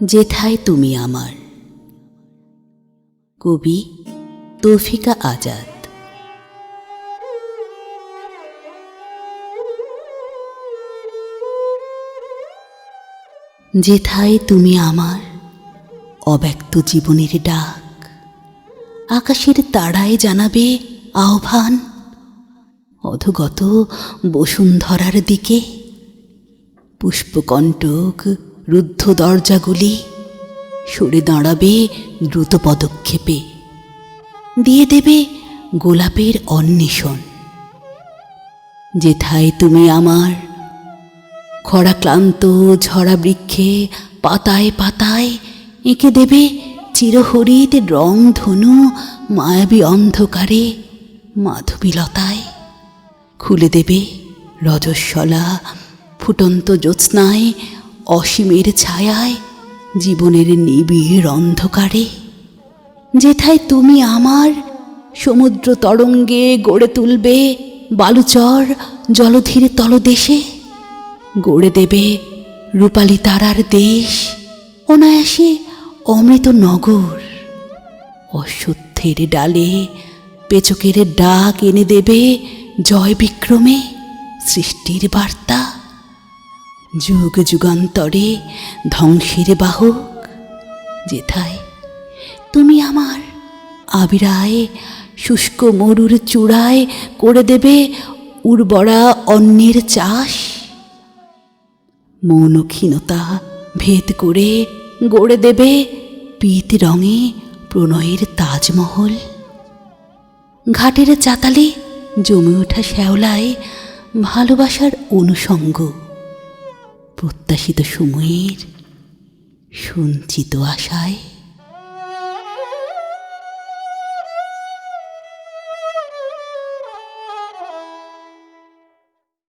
যেথায় তুমি আমার। কবি তৌফিকা আজাদ। যেথায় তুমি আমার, অব্যক্ত জীবনের ডাক, আকাশের তারায় জানাবে আহ্বান, অধগত বসুন্ধরার দিকে। পুষ্পকণ্টক রুদ্ধ দরজাগুলি সরে দাঁড়াবে দ্রুত পদক্ষেপে, দিয়ে দেবে গোলাপের অন্বেষণ। যেথায় তুমি আমার, খরাক্লান্ত ঝরা বৃক্ষে পাতায় পাতায় এঁকে দেবে চিরহরিত রং ধনু, মায়াবী অন্ধকারে মাধবীলতায় খুলে দেবে রজস্বলা ফুটন্ত জ্যোৎস্নায়, অসীমের ছায়ায় জীবনের নিবিড় অন্ধকারে। যেথায় তুমি আমার, সমুদ্র তরঙ্গে গড়ে তুলবে বালুচর জলধীর তলদেশে, গড়ে দেবে রূপালী তারার দেশ, অনায়াসে অমৃত নগর। অশ্বত্থের ডালে পেচকের ডাক এনে দেবে জয় বিক্রমে সৃষ্টির বার্তা। যুগ যুগান্তরে ধ্বংসের বাহক। যেথায় তুমি আমার, আবিরায় শুষ্ক মরুর চূড়ায় করে দেবে উর্বরা অন্যের চাষ। মৌন ক্ষীণতা ভেদ করে গড়ে দেবে পীত রঙে প্রণয়ের তাজমহল। ঘাটের চাতালে জমে ওঠা শ্যাওলায় ভালোবাসার অনুষঙ্গ, প্রত্যাশিত সময়ের সঞ্চিত আশায়।